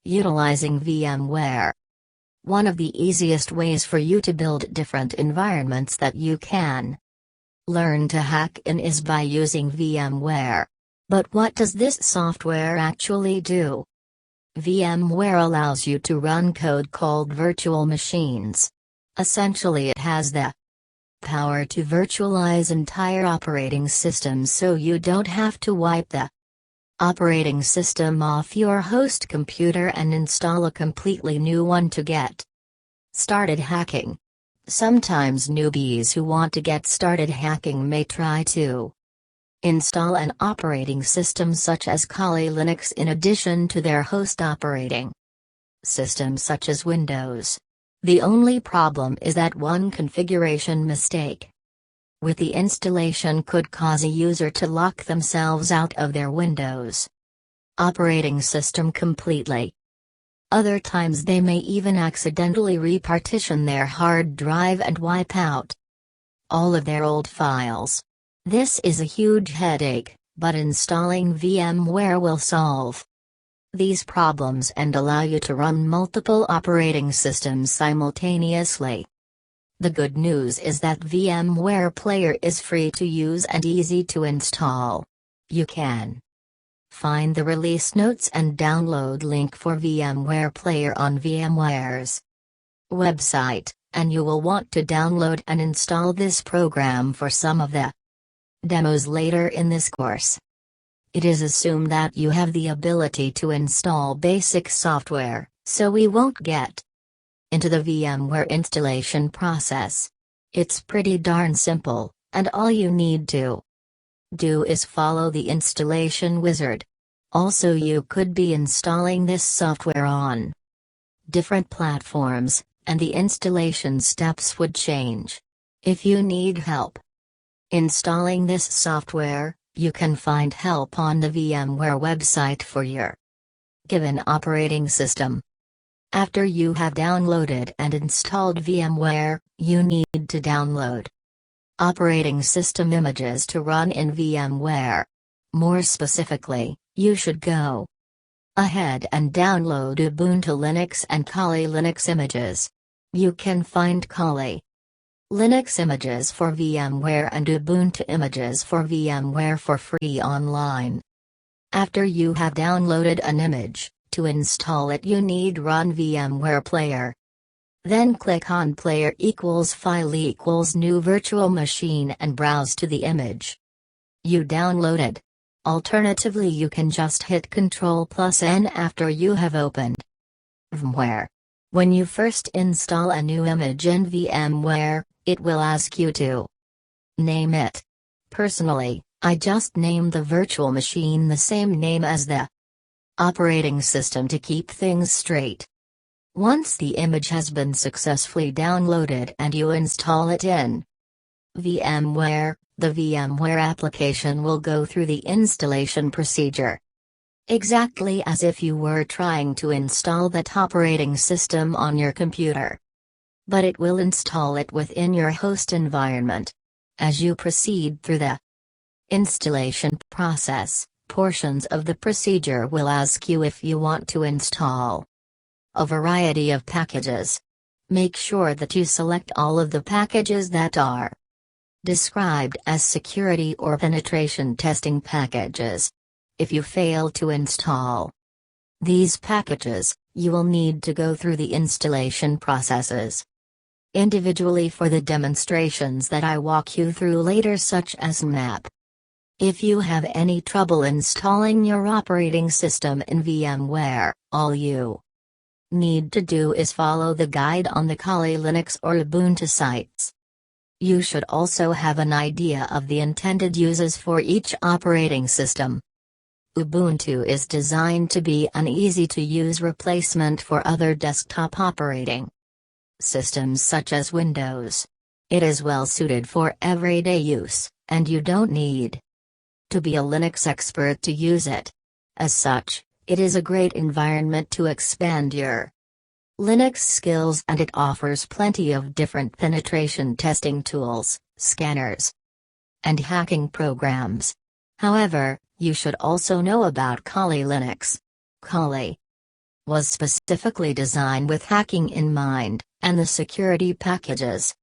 Utilizing VMware. One of the easiest ways for you to build different environments that you can learn to hack in is by using VMware. But what does this software actually do? VMware allows you to run code called virtual machines. Essentially, it has the power to virtualize entire operating systems so you don't have to wipe the operating system off your host computer and install a completely new one to get started hacking. Sometimes newbies who want to get started hacking may try to install an operating system such as Kali Linux in addition to their host operating system such as Windows. The only problem is that one configuration mistake with the installation could cause a user to lock themselves out of their Windows operating system completely. Other times they may even accidentally repartition their hard drive and wipe out all of their old files. This is a huge headache, but installing VMware will solve these problems and allow you to run multiple operating systems simultaneously. The good news is that VMware Player is free to use and easy to install. You can find the release notes and download link for VMware Player on VMware's website, and you will want to download and install this program for some of the demos later in this course. It is assumed that you have the ability to install basic software, so we won't get into the VMware installation process. It's pretty darn simple, and all you need to do is follow the installation wizard. Also, you could be installing this software on different platforms, and the installation steps would change. If you need help installing this software, you can find help on the VMware website for your given operating system. After you have downloaded and installed VMware, you need to download operating system images to run in VMware. More specifically, you should go ahead and download Ubuntu Linux and Kali Linux images. You can find Kali Linux images for VMware and Ubuntu images for VMware for free online. After you have downloaded an image, to install it you need run VMware Player. Then click on Player equals File equals New Virtual Machine and browse to the image you downloaded. Alternatively, you can just hit Ctrl+N after you have opened VMware. When you first install a new image in VMware, it will ask you to name it. Personally, I just name the virtual machine the same name as the operating system to keep things straight. Once the image has been successfully downloaded and you install it in VMware, the VMware application will go through the installation procedure exactly as if you were trying to install that operating system on your computer. But it will install it within your host environment. As you proceed through the installation process, portions of the procedure will ask you if you want to install a variety of packages. Make sure that you select all of the packages that are described as security or penetration testing packages. If you fail to install these packages, you will need to go through the installation processes individually for the demonstrations that I walk you through later, such as map. If you have any trouble installing your operating system in VMware, all you need to do is follow the guide on the Kali Linux or Ubuntu sites. You should also have an idea of the intended uses for each operating system. Ubuntu is designed to be an easy-to-use replacement for other desktop operating systems such as Windows. It is well suited for everyday use, and you don't need to be a Linux expert to use it. As such, it is a great environment to expand your Linux skills, and it offers plenty of different penetration testing tools, scanners, and hacking programs. However, you should also know about Kali Linux. Kali was specifically designed with hacking in mind, and the security packages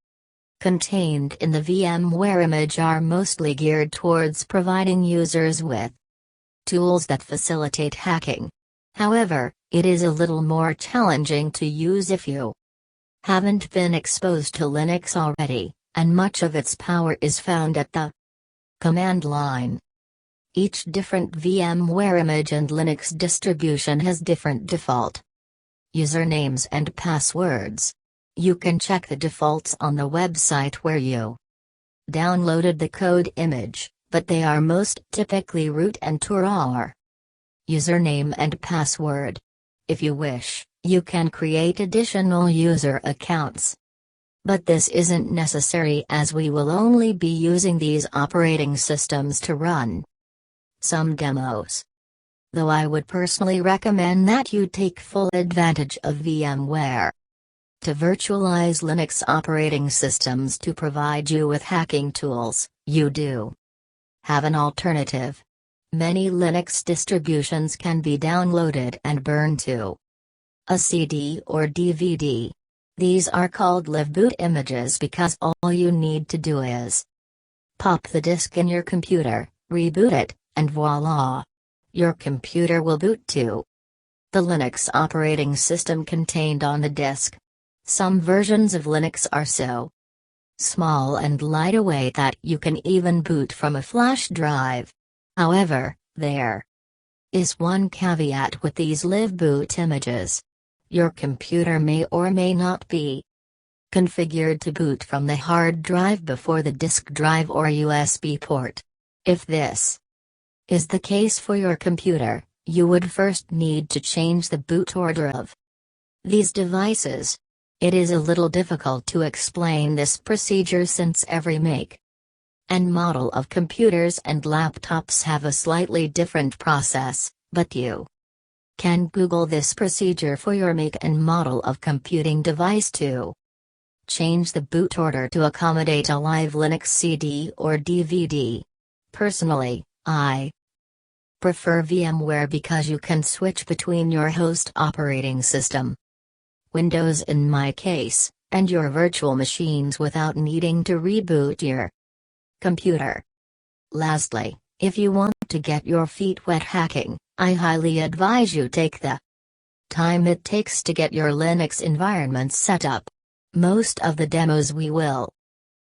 contained in the VMware image are mostly geared towards providing users with tools that facilitate hacking. However, it is a little more challenging to use if you haven't been exposed to Linux already, and much of its power is found at the command line. Each different VMware image and Linux distribution has different default usernames and passwords. You can check the defaults on the website where you downloaded the code image, but they are most typically root and tour username and password. If you wish, you can create additional user accounts. But this isn't necessary as we will only be using these operating systems to run some demos. Though I would personally recommend that you take full advantage of VMware to virtualize Linux operating systems to provide you with hacking tools. You do have an alternative. Many Linux distributions can be downloaded and burned to a CD or DVD. These are called live boot images because all you need to do is pop the disk in your computer, reboot it, and voila! Your computer will boot to the Linux operating system contained on the disk. Some versions of Linux are so small and lightweight that you can even boot from a flash drive. However, there is one caveat with these live boot images. Your computer may or may not be configured to boot from the hard drive before the disk drive or USB port. If this is the case for your computer, you would first need to change the boot order of these devices. It is a little difficult to explain this procedure since every make and model of computers and laptops have a slightly different process, but you can Google this procedure for your make and model of computing device to change the boot order to accommodate a live Linux CD or DVD. Personally, I prefer VMware because you can switch between your host operating system, Windows in my case, and your virtual machines without needing to reboot your computer. Lastly, if you want to get your feet wet hacking, I highly advise you take the time it takes to get your Linux environment set up. Most of the demos we will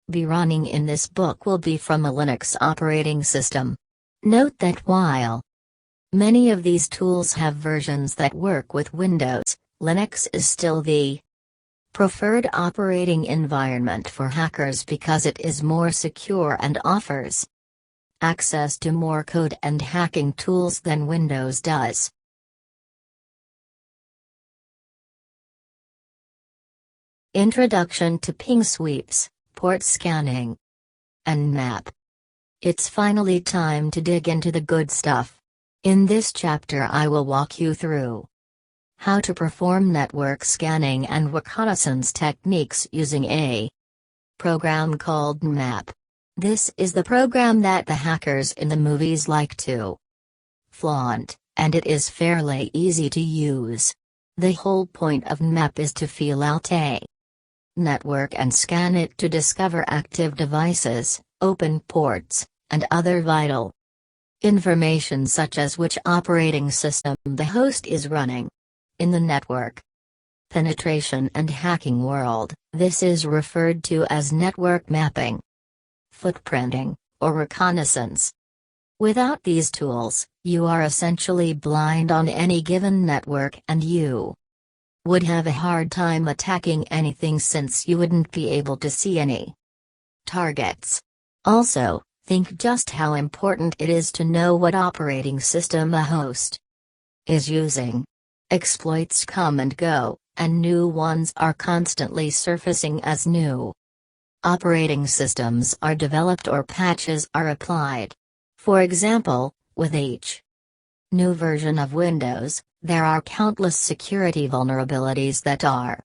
be running in this book will be from a Linux operating system. Note that while many of these tools have versions that work with Windows, Linux is still the preferred operating environment for hackers because it is more secure and offers access to more code and hacking tools than Windows does. Introduction to ping sweeps, port scanning, and map. It's finally time to dig into the good stuff. In this chapter I will walk you through how to perform network scanning and reconnaissance techniques using a program called map. This is the program that the hackers in the movies like to flaunt, and it is fairly easy to use. The whole point of map is to feel out a network and scan it to discover active devices, open ports, and other vital information such as which operating system the host is running. In the network penetration and hacking world, this is referred to as network mapping, footprinting, or reconnaissance. Without these tools, you are essentially blind on any given network and you would have a hard time attacking anything since you wouldn't be able to see any targets. Also, think just how important it is to know what operating system a host is using. Exploits come and go, and new ones are constantly surfacing as new operating systems are developed or patches are applied. For example, with each new version of Windows, there are countless security vulnerabilities that are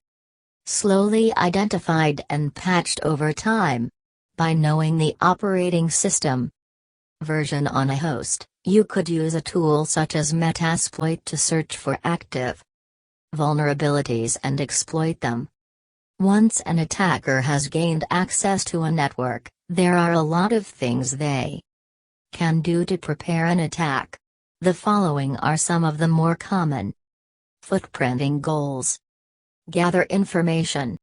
slowly identified and patched over time. By knowing the operating system version on a host, you could use a tool such as Metasploit to search for active vulnerabilities and exploit them. Once an attacker has gained access to a network, there are a lot of things they can do to prepare an attack. The following are some of the more common. Footprinting goals. Gather information.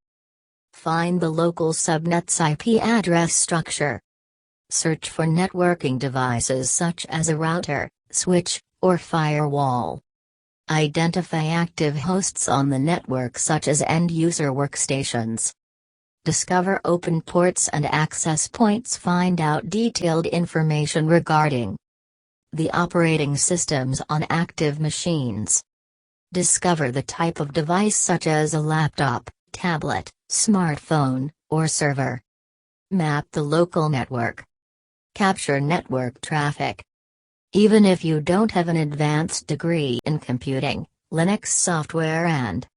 Find the local subnet's IP address structure. Search for networking devices such as a router, switch, or firewall. Identify active hosts on the network such as end-user workstations. Discover open ports and access points. Find out detailed information regarding the operating systems on active machines. Discover the type of device such as a laptop, tablet, smartphone, or server. Map the local network. Capture network traffic. Even if you don't have an advanced degree in computing, Linux software and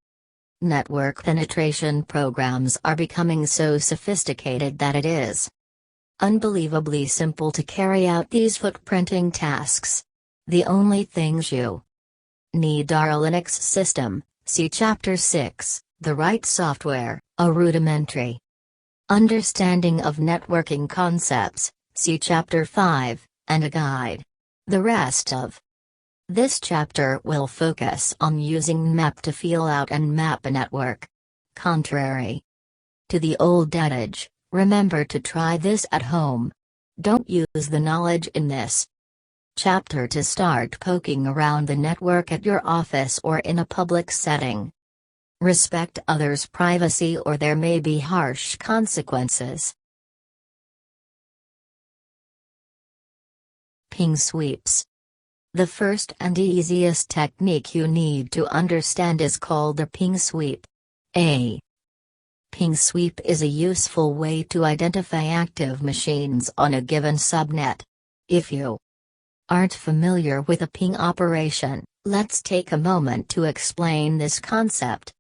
network penetration programs are becoming so sophisticated that it is unbelievably simple to carry out these footprinting tasks. The only things you need are a Linux system, see Chapter 6, the right software, a rudimentary understanding of networking concepts, see Chapter 5, and a guide. The rest of this chapter will focus on using map to feel out and map a network. Contrary to the old adage, remember to try this at home. Don't use the knowledge in this chapter to start poking around the network at your office or in a public setting. Respect others' privacy or there may be harsh consequences. Ping sweeps. The first and easiest technique you need to understand is called the ping sweep. A ping sweep is a useful way to identify active machines on a given subnet. If you aren't familiar with a ping operation, let's take a moment to explain this concept.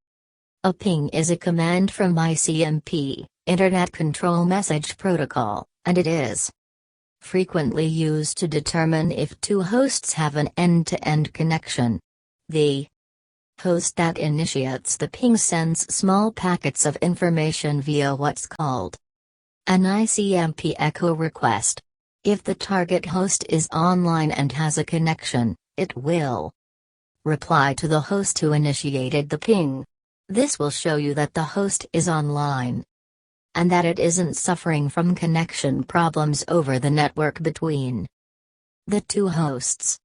A ping is a command from ICMP, Internet Control Message Protocol, and it is frequently used to determine if two hosts have an end-to-end connection. The host that initiates the ping sends small packets of information via what's called an ICMP echo request. If the target host is online and has a connection, it will reply to the host who initiated the ping. This will show you that the host is online and that it isn't suffering from connection problems over the network between the two hosts.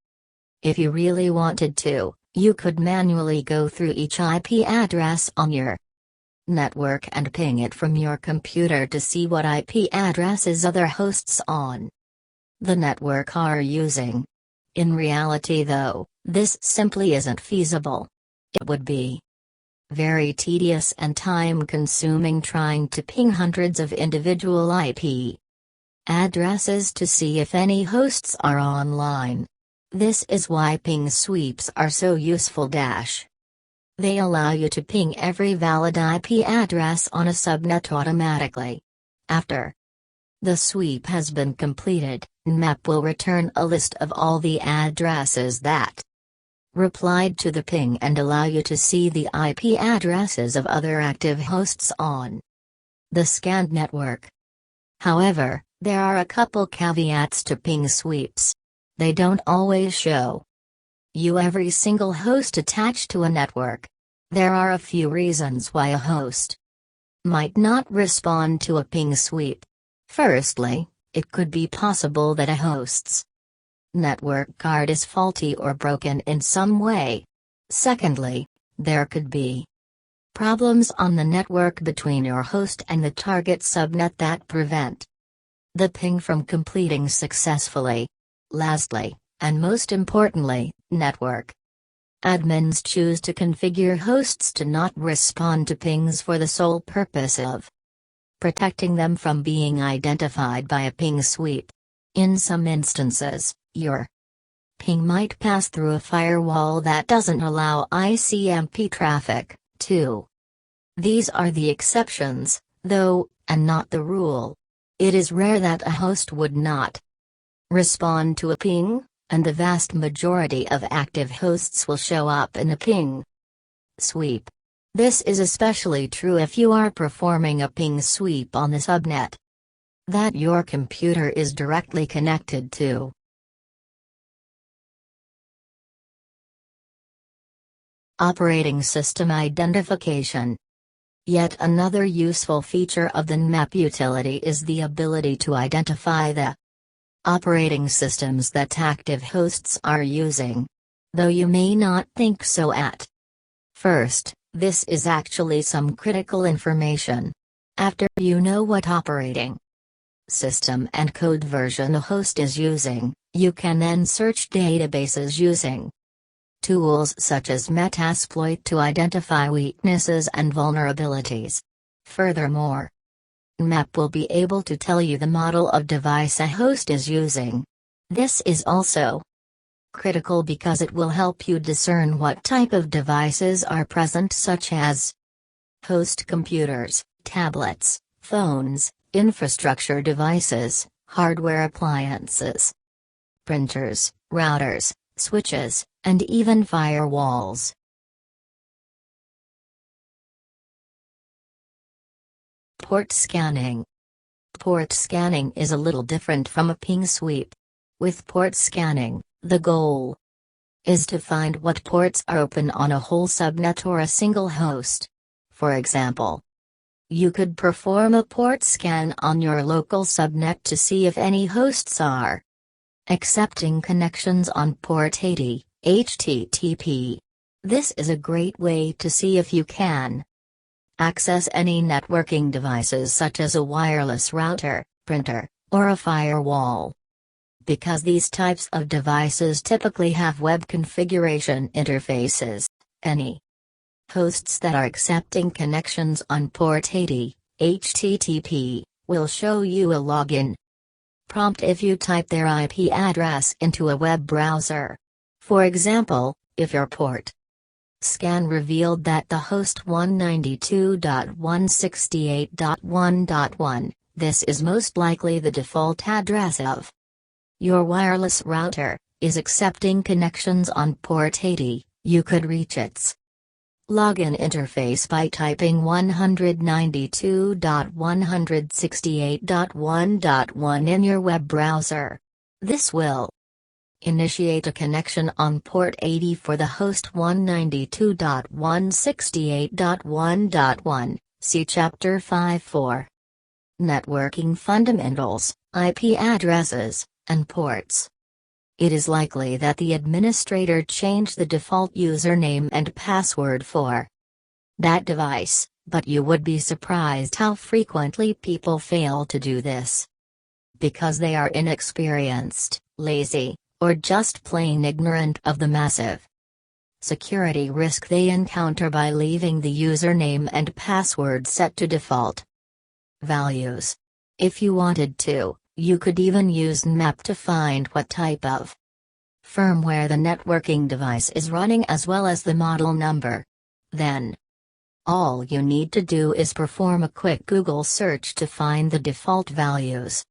If you really wanted to, you could manually go through each IP address on your network and ping it from your computer to see what IP addresses other hosts on the network are using. In reality though, this simply isn't feasible. It would be very tedious and time-consuming trying to ping hundreds of individual IP addresses to see if any hosts are online. This is why ping sweeps are so useful. They allow you to ping every valid IP address on a subnet automatically. After the sweep has been completed, Nmap will return a list of all the addresses that replied to the ping and allow you to see the IP addresses of other active hosts on the scanned network. However, there are a couple caveats to ping sweeps. They don't always show you every single host attached to a network. There are a few reasons why a host might not respond to a ping sweep. Firstly, it could be possible that a host's network card is faulty or broken in some way. Secondly, there could be problems on the network between your host and the target subnet that prevent the ping from completing successfully. Lastly, and most importantly, network admins choose to configure hosts to not respond to pings for the sole purpose of protecting them from being identified by a ping sweep. In some instances, your ping might pass through a firewall that doesn't allow ICMP traffic, too. These are the exceptions, though, and not the rule. It is rare that a host would not respond to a ping, and the vast majority of active hosts will show up in a ping. Sweep. This is especially true if you are performing a ping sweep on the subnet that your computer is directly connected to. Operating System Identification. Yet another useful feature of the Nmap utility is the ability to identify the operating systems that active hosts are using, though you may not think so at first. This is actually some critical information. After you know what operating system and code version a host is using, you can then search databases using tools such as Metasploit to identify weaknesses and vulnerabilities. Furthermore, Nmap will be able to tell you the model of device a host is using. This is also critical because it will help you discern what type of devices are present, such as host computers, tablets, phones, infrastructure devices, hardware appliances, printers, routers, switches, and even firewalls. Port scanning. Port scanning is a little different from a ping sweep. With port scanning, the goal is to find what ports are open on a whole subnet or a single host. For example, you could perform a port scan on your local subnet to see if any hosts are accepting connections on port 80, HTTP. This is a great way to see if you can access any networking devices such as a wireless router, printer, or a firewall. Because these types of devices typically have web configuration interfaces, any hosts that are accepting connections on port 80, HTTP, will show you a login prompt if you type their IP address into a web browser. For example, if your port scan revealed that the host 192.168.1.1, this is most likely the default address of your wireless router, is accepting connections on port 80, you could reach its login interface by typing 192.168.1.1 in your web browser. This will initiate a connection on port 80 for the host 192.168.1.1, see Chapter 5.4. Networking Fundamentals, IP addresses, and ports. It is likely that the administrator changed the default username and password for that device, but you would be surprised how frequently people fail to do this. Because they are inexperienced, lazy, or just plain ignorant of the massive security risk they encounter by leaving the username and password set to default values. If you wanted to, you could even use Nmap to find what type of firmware the networking device is running as well as the model number. Then, all you need to do is perform a quick Google search to find the default values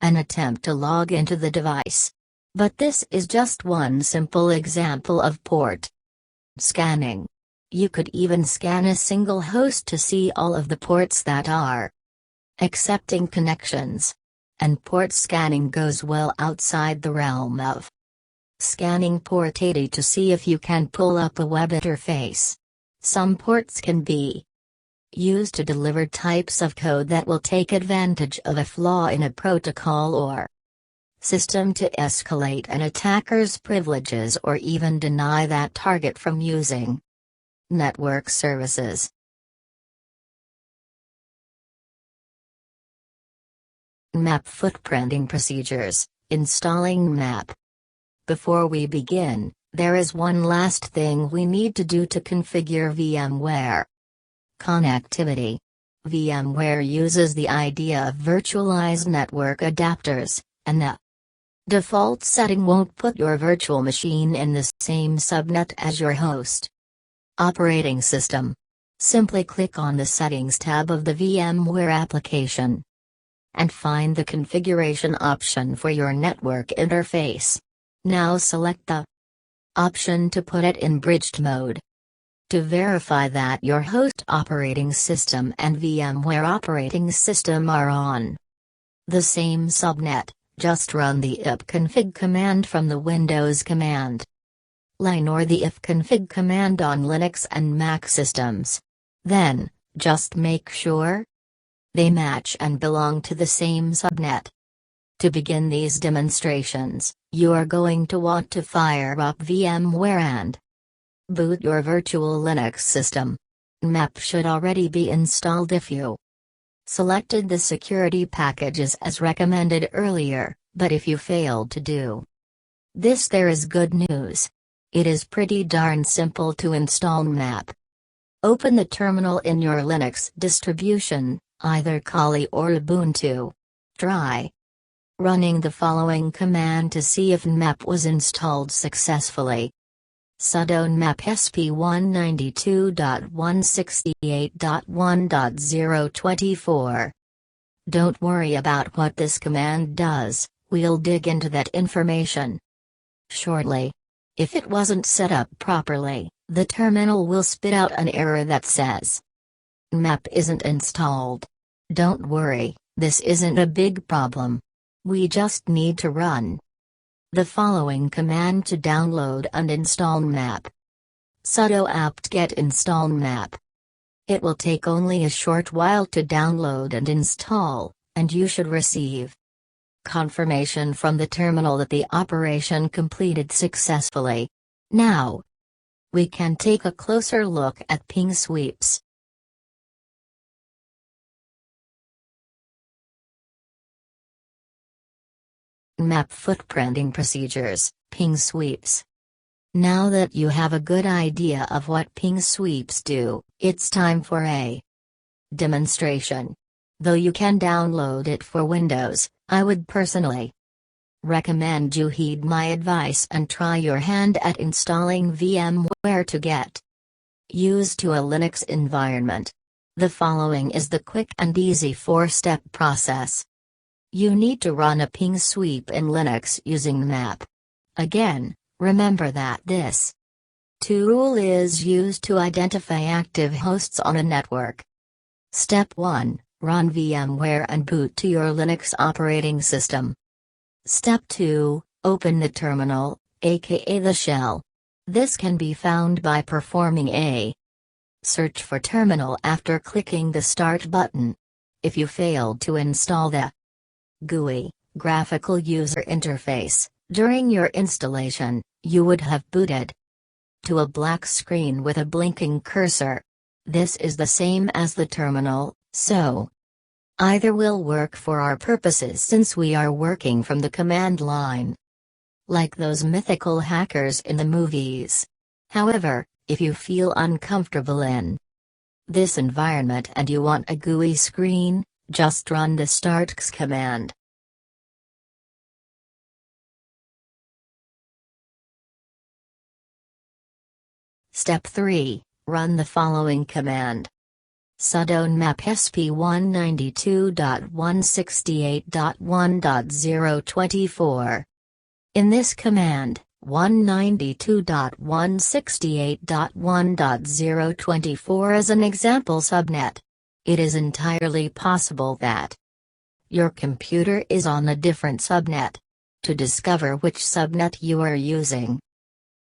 and attempt to log into the device. But this is just one simple example of port scanning. You could even scan a single host to see all of the ports that are accepting connections. And port scanning goes well outside the realm of scanning port 80 to see if you can pull up a web interface. Some ports can be used to deliver types of code that will take advantage of a flaw in a protocol or system to escalate an attacker's privileges or even deny that target from using network services. Nmap footprinting procedures, installing Nmap. Before we begin, there is one last thing we need to do to configure VMware connectivity. VMware uses the idea of virtualized network adapters, and the default setting won't put your virtual machine in the same subnet as your host operating system. Simply click on the Settings tab of the VMware application and find the configuration option for your network interface. Now select the option to put it in bridged mode. To verify that your host operating system and VMware operating system are on the same subnet, just run the ipconfig command from the Windows command line or the ipconfig command on Linux and Mac systems. Then, just make sure they match and belong to the same subnet. To begin these demonstrations, you are going to want to fire up VMware and boot your virtual Linux system. Map should already be installed if you selected the security packages as recommended earlier, but if you failed to do this, there is good news. It is pretty darn simple to install Map. Open the terminal in your Linux distribution, either Kali or Ubuntu. Try running the following command to see if Map was installed successfully. sudo nmap sp192.168.1.024. Don't worry about what this command does, we'll dig into that information shortly. If it wasn't set up properly, the terminal will spit out an error that says Map isn't installed. Don't worry, this isn't a big problem. We just need to run the following command to download and install Map. sudo apt-get install Map. It will take only a short while to download and install, and you should receive confirmation from the terminal that the operation completed successfully. Now, we can take a closer look at ping sweeps. Map footprinting procedures, ping sweeps. Now that you have a good idea of what ping sweeps do, it's time for a demonstration. Though you can download it for Windows, I would personally recommend you heed my advice and try your hand at installing VMware to get used to a Linux environment. The following is the quick and easy 4-step process. You need to run a ping sweep in Linux using Map. Again, remember that this rule is used to identify active hosts on a network. Step 1. Run VMware and boot to your Linux operating system. Step 2. Open the terminal, aka the shell. This can be found by performing a search for terminal after clicking the Start button. If you failed to install the GUI, graphical user interface, during your installation, you would have booted to a black screen with a blinking cursor. This is the same as the terminal, so either will work for our purposes since we are working from the command line, like those mythical hackers in the movies. However, if you feel uncomfortable in this environment and you want a GUI screen, just run the startx command. Step 3. Run the following command. sudo nmap sp192.168.1.024. In this command, 192.168.1.024 is an example subnet. It is entirely possible that your computer is on a different subnet. To discover which subnet you are using,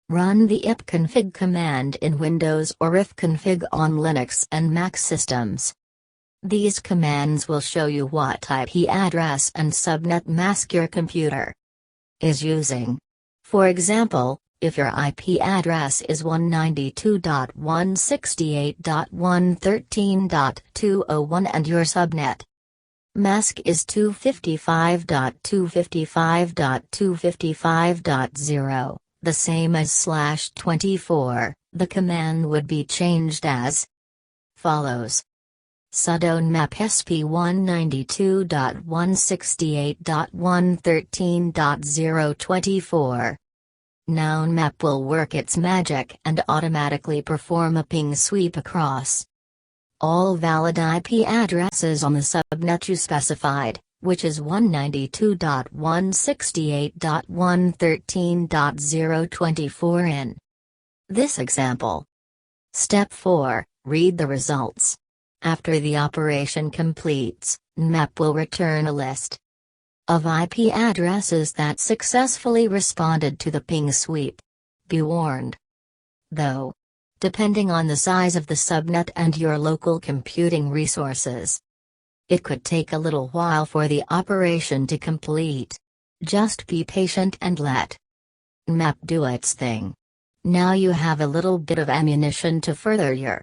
run the ipconfig command in Windows or ipconfig on Linux and Mac systems. These commands will show you what IP address and subnet mask your computer is using. For example, if your IP address is 192.168.113.201 and your subnet mask is 255.255.255.0, the same as /24, the command would be changed as follows. sudo nmap sp192.168.113.024. Now Map will work its magic and automatically perform a ping sweep across all valid IP addresses on the subnet you specified, which is 192.168.113.024 in this example. Step 4. Read the results. After the operation completes, Nmap will return a list of IP addresses that successfully responded to the ping sweep. Be warned, though, depending on the size of the subnet and your local computing resources, it could take a little while for the operation to complete. Just be patient and let Nmap do its thing. Now you have a little bit of ammunition to further your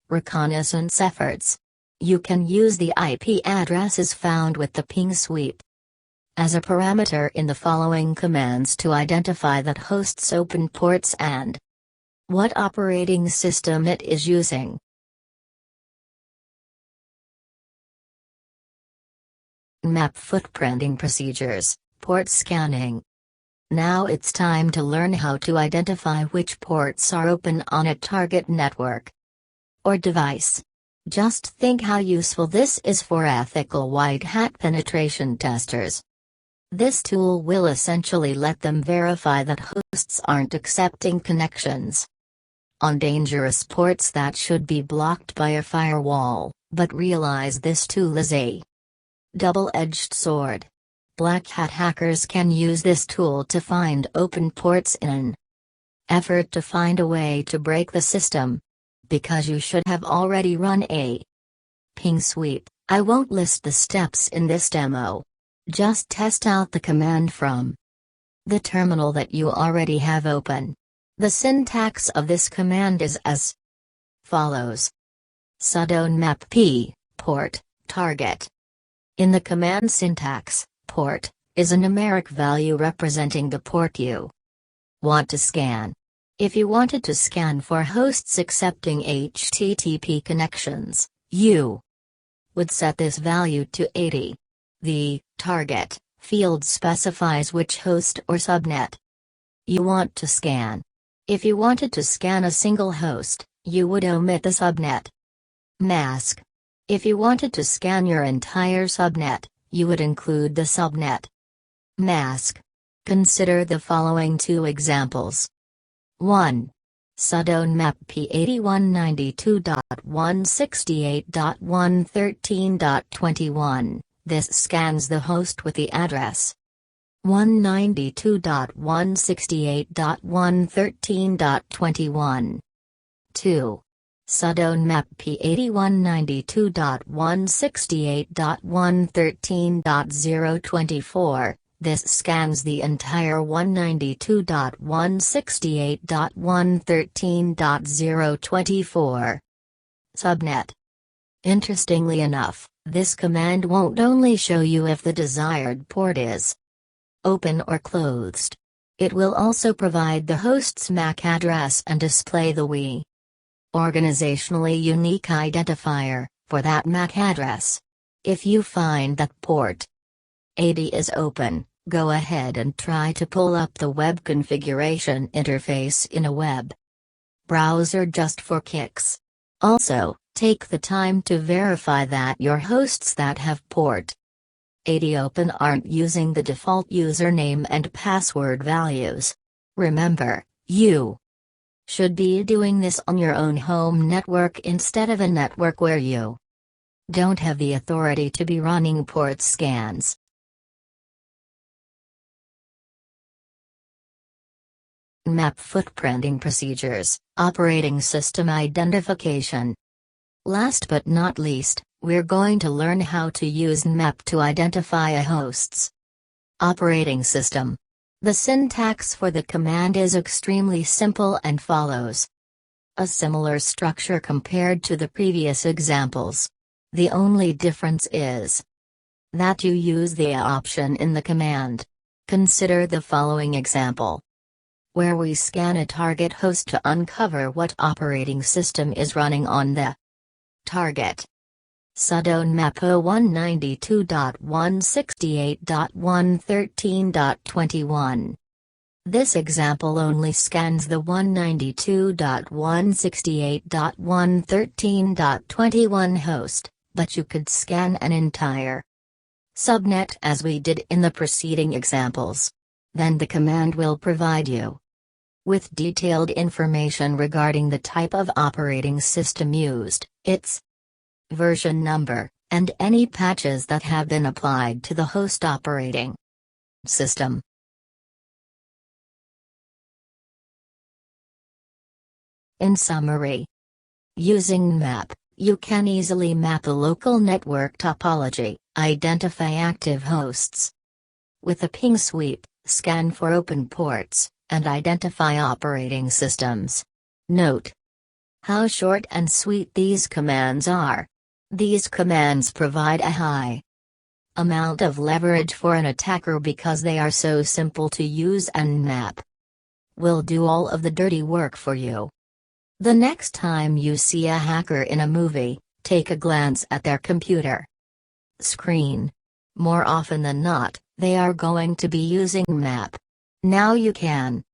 reconnaissance efforts. You can use the IP addresses found with the ping sweep as a parameter in the following commands to identify that host's open ports and what operating system it is using. Map footprinting procedures, port scanning. Now it's time to learn how to identify which ports are open on a target network or device. Just think how useful this is for ethical white hat penetration testers. This tool will essentially let them verify that hosts aren't accepting connections on dangerous ports that should be blocked by a firewall, but realize this tool is a double-edged sword. Black hat hackers can use this tool to find open ports in an effort to find a way to break the system. Because you should have already run a ping sweep, I won't list the steps in this demo. Just test out the command from the terminal that you already have open. The syntax of this command is as follows: sudo nmap p, port, target. In the command syntax, port is a numeric value representing the port you want to scan. If you wanted to scan for hosts accepting HTTP connections, you would set this value to 80. The target field specifies which host or subnet you want to scan. If you wanted to scan a single host, you would omit the subnet mask. If you wanted to scan your entire subnet, you would include the subnet mask. Consider the following two examples. 1. Sudo nmap p8192.168.113.21. This scans the host with the address 192.168.113.21. 2. Sudo nmap p8192.168.113.024. This scans the entire 192.168.113.024 subnet. Interestingly enough, this command won't only show you if the desired port is open or closed. It will also provide the host's MAC address and display the WE organizationally unique identifier for that MAC address. If you find that port 80 is open, go ahead and try to pull up the web configuration interface in a web browser just for kicks. Also, take the time to verify that your hosts that have port 80 open aren't using the default username and password values. Remember, you should be doing this on your own home network instead of a network where you don't have the authority to be running port scans. Map footprinting procedures, operating system identification. Last but not least, we're going to learn how to use Nmap to identify a host's operating system. The syntax for the command is extremely simple and follows a similar structure compared to the previous examples. The only difference is that you use the option in the command. Consider the following example, where we scan a target host to uncover what operating system is running on the target. Sudo nmap 192.168.113.21. This example only scans the 192.168.113.21 host, but you could scan an entire subnet as we did in the preceding examples. Then the command will provide you with detailed information regarding the type of operating system used, its version number, and any patches that have been applied to the host operating system. In summary, using Map, you can easily map a local network topology, identify active hosts. With a ping sweep, scan for open ports, and identify operating systems. Note how short and sweet these commands are. These commands provide a high amount of leverage for an attacker because they are so simple to use, and Map will do all of the dirty work for you. The next time you see a hacker in a movie, take a glance at their computer screen. More often than not, they are going to be using Map. Now you can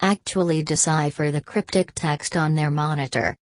actually decipher the cryptic text on their monitor.